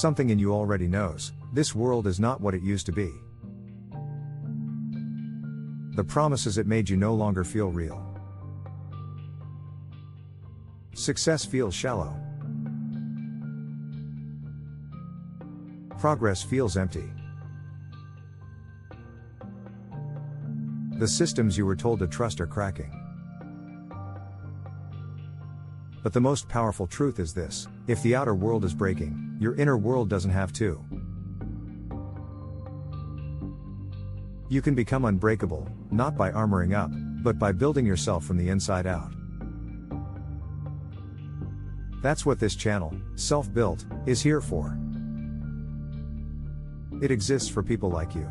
Something in you already knows, this world is not what it used to be. The promises it made you no longer feel real. Success feels shallow. Progress feels empty. The systems you were told to trust are cracking. But the most powerful truth is this: if the outer world is breaking, your inner world doesn't have to. You can become unbreakable, not by armoring up, but by building yourself from the inside out. That's what this channel, SelfBuilt, is here for. It exists for people like you.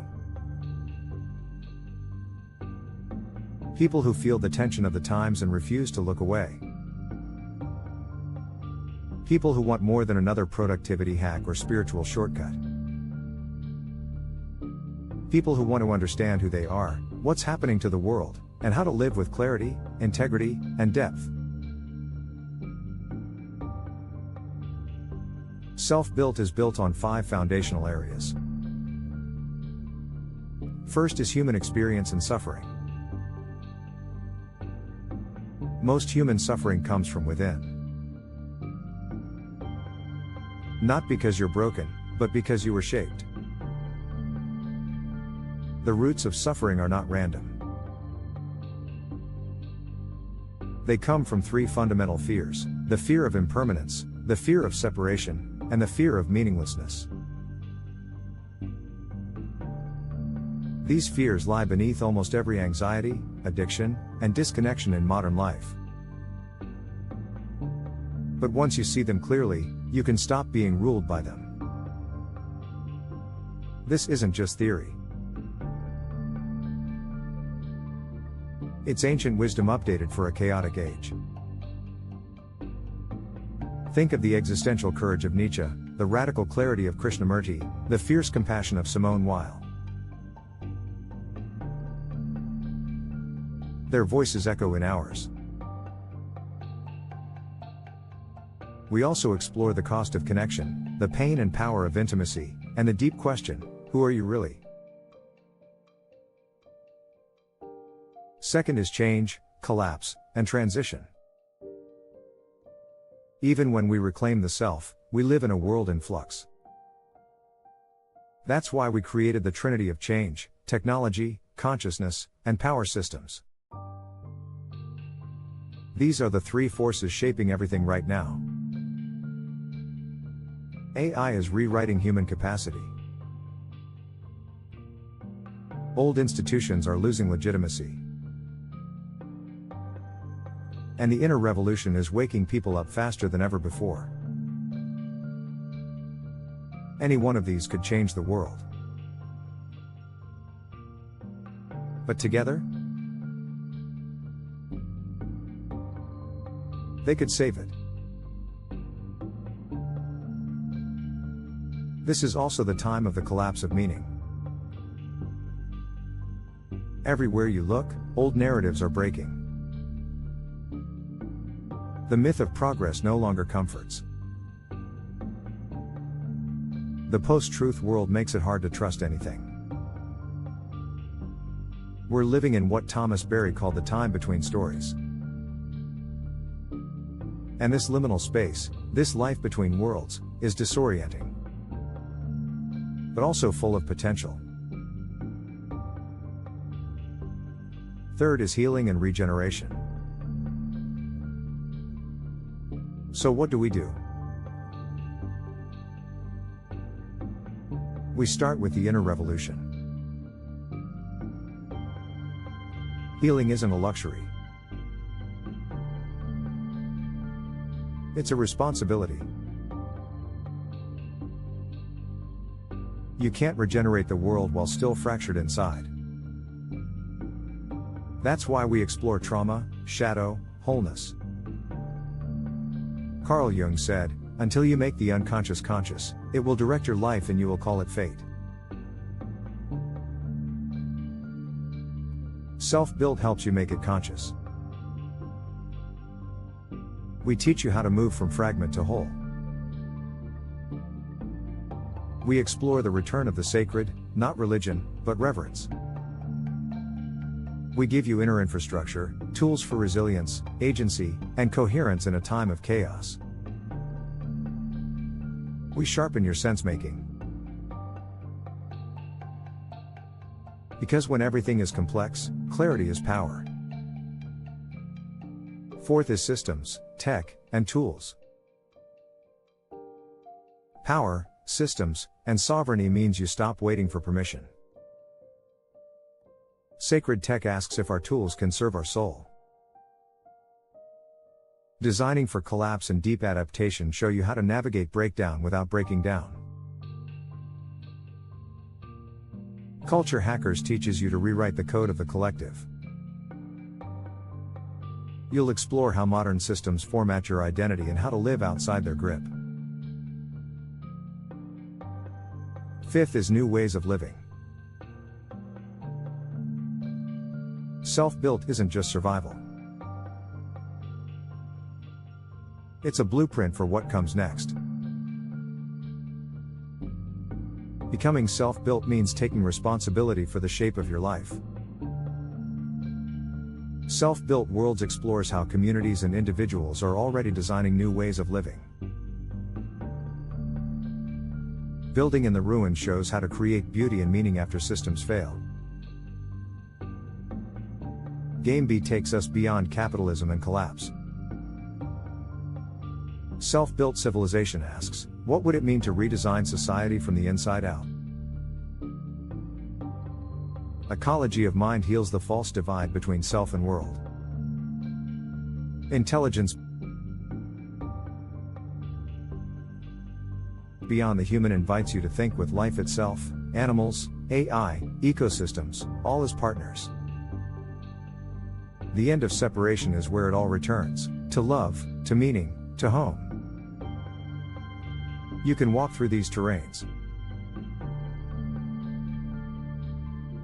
People who feel the tension of the times and refuse to look away. People who want more than another productivity hack or spiritual shortcut. People who want to understand who they are, what's happening to the world, and how to live with clarity, integrity, and depth. SelfBuilt is built on 5 foundational areas. First is human experience and suffering. Most human suffering comes from within. Not because you're broken, but because you were shaped. The roots of suffering are not random. They come from 3 fundamental fears: the fear of impermanence, the fear of separation, and the fear of meaninglessness. These fears lie beneath almost every anxiety, addiction, and disconnection in modern life. But once you see them clearly, you can stop being ruled by them. This isn't just theory. It's ancient wisdom updated for a chaotic age. Think of the existential courage of Nietzsche, the radical clarity of Krishnamurti, the fierce compassion of Simone Weil. Their voices echo in ours. We also explore the cost of connection, the pain and power of intimacy, and the deep question: who are you really? Second is change, collapse, and transition. Even when we reclaim the self, we live in a world in flux. That's why we created the trinity of change, technology, consciousness, and power systems. These are the 3 forces shaping everything right now. AI is rewriting human capacity. Old institutions are losing legitimacy. And the inner revolution is waking people up faster than ever before. Any one of these could change the world. But together, they could save it. This is also the time of the collapse of meaning. Everywhere you look, old narratives are breaking. The myth of progress no longer comforts. The post-truth world makes it hard to trust anything. We're living in what Thomas Berry called the time between stories. And this liminal space, this life between worlds, is disorienting, but also full of potential. Third is healing and regeneration. So what do? We start with the inner revolution. Healing isn't a luxury. It's a responsibility. You can't regenerate the world while still fractured inside. That's why we explore trauma, shadow, wholeness. Carl Jung said, "Until you make the unconscious conscious, it will direct your life and you will call it fate." SelfBuilt helps you make it conscious. We teach you how to move from fragment to whole. We explore the return of the sacred, not religion, but reverence. We give you inner infrastructure, tools for resilience, agency, and coherence in a time of chaos. We sharpen your sense-making. Because when everything is complex, clarity is power. Fourth is systems, tech, and tools. Power, systems, and sovereignty means you stop waiting for permission. Sacred tech asks if our tools can serve our soul. Designing for collapse and deep adaptation show you how to navigate breakdown without breaking down. Culture Hackers teaches you to rewrite the code of the collective. You'll explore how modern systems format your identity and how to live outside their grip. Fifth is new ways of living. Self-built isn't just survival. It's a blueprint for what comes next. Becoming self-built means taking responsibility for the shape of your life. Self-Built Worlds explores how communities and individuals are already designing new ways of living. Building in the Ruin shows how to create beauty and meaning after systems fail. Game B takes us beyond capitalism and collapse. Self-Built Civilization asks, what would it mean to redesign society from the inside out? Ecology of Mind heals the false divide between self and world. Intelligence Beyond the Human invites you to think with life itself, animals, AI, ecosystems, all as partners. The end of separation is where it all returns, to love, to meaning, to home. You can walk through these terrains,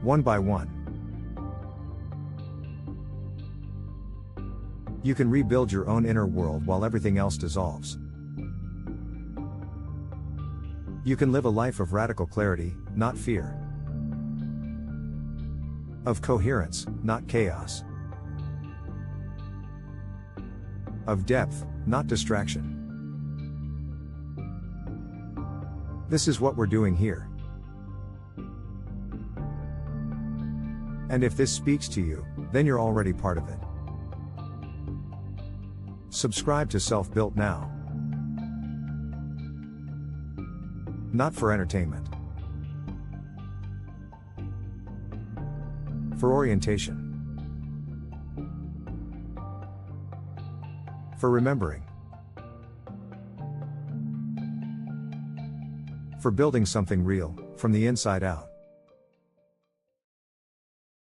one by one. You can rebuild your own inner world while everything else dissolves. You can live a life of radical clarity, not fear. Of coherence, not chaos. Of depth, not distraction. This is what we're doing here. And if this speaks to you, then you're already part of it. Subscribe to Self-Built now. Not for entertainment. For orientation. For remembering. For building something real, from the inside out.